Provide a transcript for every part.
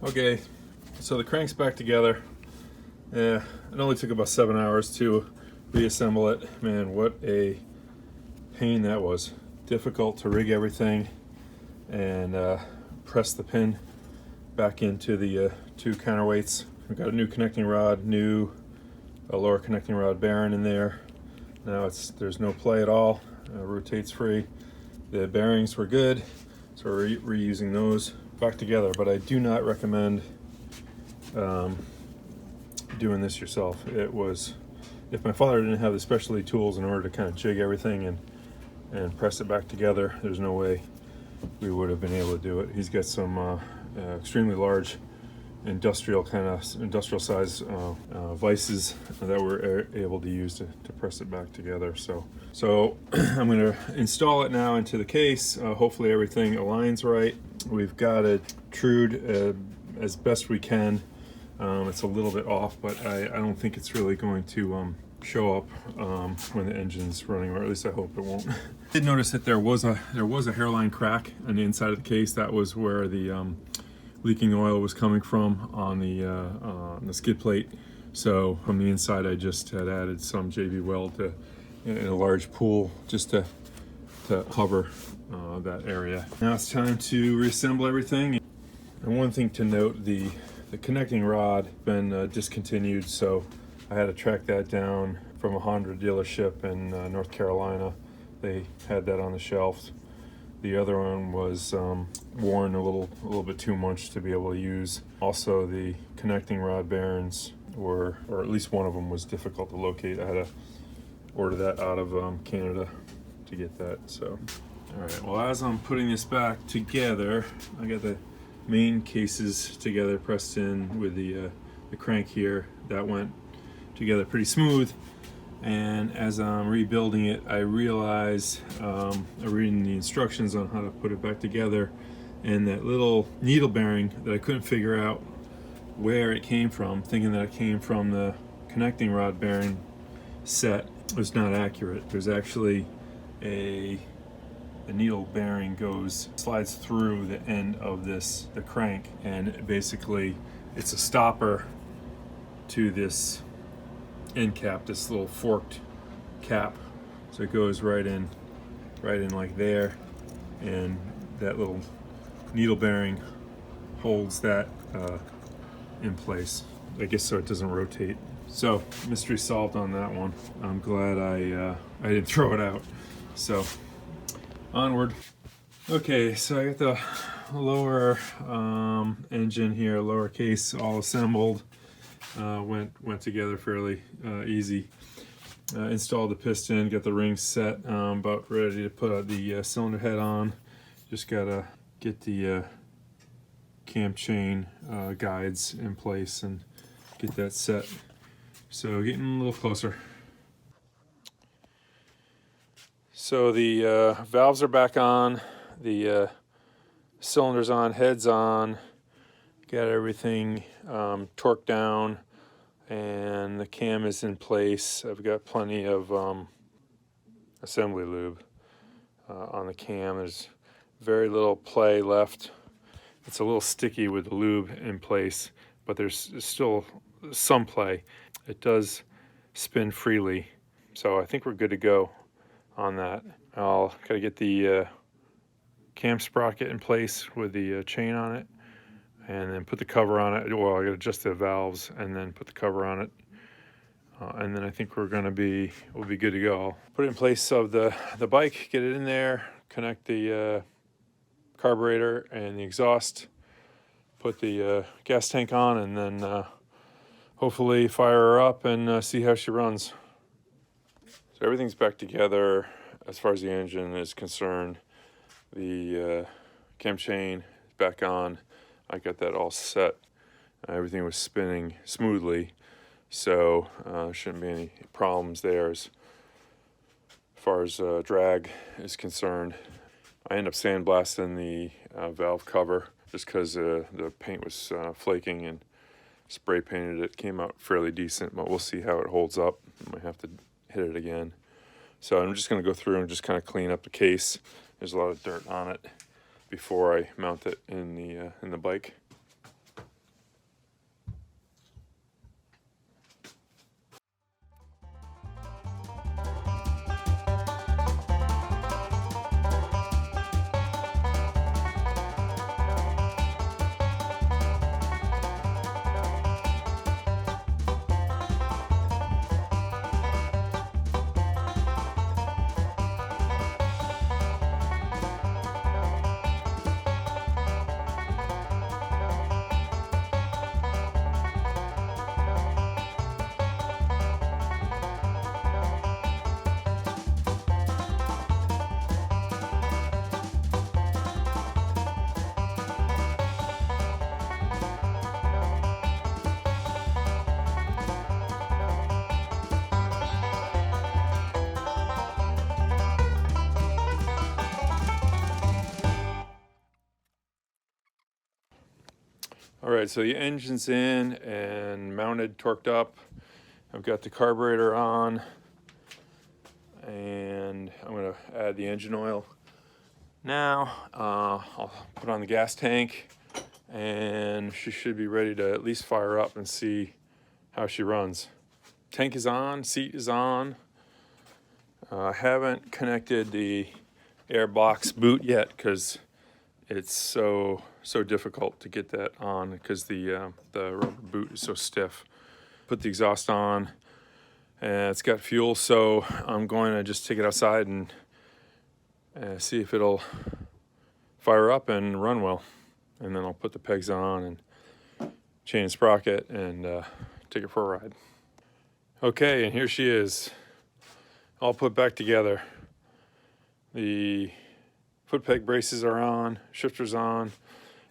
Okay, so the crank's back together. Yeah, it only took about 7 hours to reassemble it. Man, what a pain that was. Difficult to rig everything and press the pin back into the two counterweights. We've got a new connecting rod, a lower connecting rod bearing in there. Now there's no play at all, rotates free. The bearings were good, so we're reusing those back together, but I do not recommend doing this yourself. It was, if my father didn't have the specialty tools in order to kind of jig everything and press it back together, there's no way we would have been able to do it. He's got some extremely large industrial size vices that we're able to use to press it back together. So I'm going to install it now into the case. Hopefully everything aligns right. We've got it trued as best we can. It's a little bit off, but I don't think it's really going to show up when the engine's running, or at least I hope it won't. I did notice that there was a hairline crack on the inside of the case. That was where the leaking oil was coming from on the skid plate. So from the inside, I just had added some JB Weld in a large pool just to cover that area. Now it's time to reassemble everything. And one thing to note, the connecting rod been discontinued, so I had to track that down from a Honda dealership in North Carolina. They had that on the shelf. The other one was worn a little bit too much to be able to use. Also, the connecting rod bearings or at least one of them was difficult to locate. I had to order that out of Canada to get that. So, all right. Well, as I'm putting this back together, I got the main cases together, pressed in with the crank here. That went together pretty smooth. And as I'm rebuilding it, I realize I'm reading the instructions on how to put it back together, and that little needle bearing that I couldn't figure out where it came from, thinking that it came from the connecting rod bearing set, was not accurate. There's actually the needle bearing slides through the end of the crank, and basically it's a stopper to this end cap, this little forked cap. So it goes right in like there, and that little needle bearing holds that in place, I guess, so it doesn't rotate. So mystery solved on that one. I'm glad I didn't throw it out. So onward. Okay, so I got the lower engine here, lower case all assembled. Went together fairly easy. Installed the piston, got the rings set, about ready to put the cylinder head on. Just gotta get the cam chain guides in place and get that set. So getting a little closer. So the valves are back on, the cylinder's on, head's on, got everything torqued down, and the cam is in place. I've got plenty of assembly lube on the cam. There's very little play left. It's a little sticky with the lube in place, but there's still some play. It does spin freely, so I think we're good to go on that. I'll gotta get the cam sprocket in place with the chain on it, and then put the cover on it. Well, I gotta adjust the valves and then put the cover on it, and then I think we'll be good to go. I'll put it in place of the bike, get it in there, connect the carburetor and the exhaust, put the gas tank on, and then hopefully fire her up and see how she runs. So everything's back together as far as the engine is concerned. The cam chain is back on. I got that all set. Everything was spinning smoothly, so shouldn't be any problems there as far as drag is concerned. I end up sandblasting the valve cover just because the paint was flaking, and spray painted it. Came out fairly decent, but we'll see how it holds up. I might have to hit it again. So I'm just going to go through and just kind of clean up the case. There's a lot of dirt on it before I mount it in the bike. All right, so the engine's in and mounted, torqued up. I've got the carburetor on, and I'm gonna add the engine oil. Now, I'll put on the gas tank, and she should be ready to at least fire up and see how she runs. Tank is on, seat is on. I haven't connected the airbox boot yet because it's so difficult to get that on because the rubber boot is so stiff. Put the exhaust on, and it's got fuel, so I'm going to just take it outside and see if it'll fire up and run well. And then I'll put the pegs on and chain and sprocket and take it for a ride. Okay, and here she is, all put back together. The foot peg braces are on, shifter's on,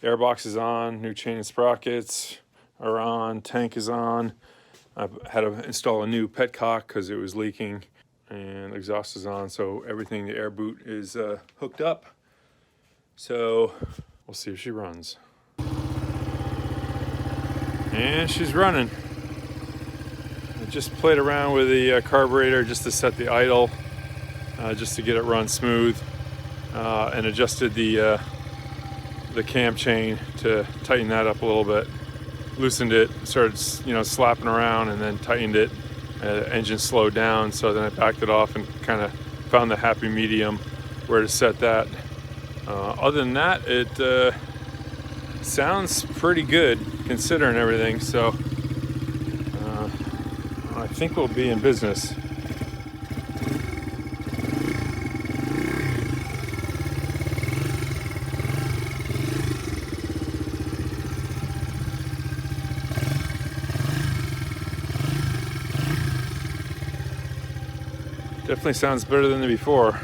airbox is on, new chain and sprockets are on, tank is on. I've had to install a new petcock because it was leaking, and the exhaust is on, so everything, the air boot is hooked up. So we'll see if she runs. And she's running. I just played around with the carburetor just to set the idle, just to get it run smooth, and adjusted the cam chain to tighten that up a little bit. Loosened it, started slapping around, and then tightened it. Engine slowed down, so then I backed it off and kind of found the happy medium where to set that. Other than that, it sounds pretty good considering everything, so I think we'll be in business. Definitely sounds better than the before.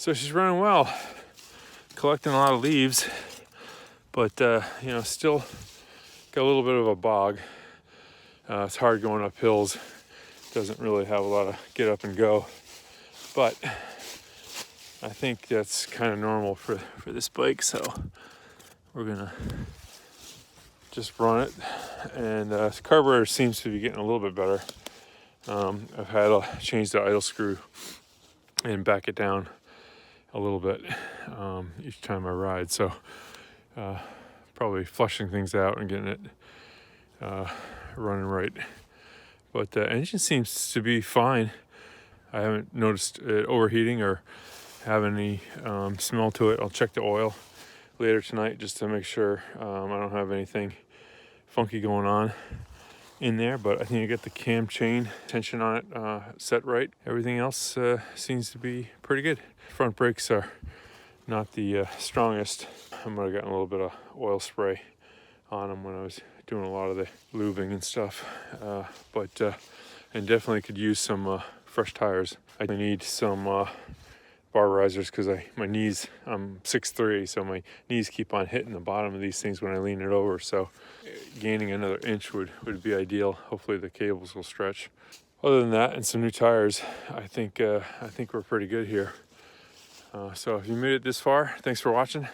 So she's running well, collecting a lot of leaves, but still got a little bit of a bog. It's hard going up hills. Doesn't really have a lot of get up and go, but I think that's kind of normal for this bike. So we're gonna just run it, and the carburetor seems to be getting a little bit better. I've had to change the idle screw and back it down a little bit each time I ride, so probably flushing things out and getting it running right. But the engine seems to be fine. I haven't noticed it overheating or have any smell to it. I'll check the oil later tonight just to make sure I don't have anything funky going on in there, but I think I got the cam chain tension on it set right. Everything else seems to be pretty good. Front brakes are not the strongest. I might have gotten a little bit of oil spray on them when I was doing a lot of the lubing and stuff, and definitely could use some fresh tires. I need some bar risers because my knees, I'm 6'3", so my knees keep on hitting the bottom of these things when I lean it over, so gaining another inch would be ideal. Hopefully the cables will stretch. Other than that and some new tires, I think we're pretty good here. So if you made it this far, thanks for watching.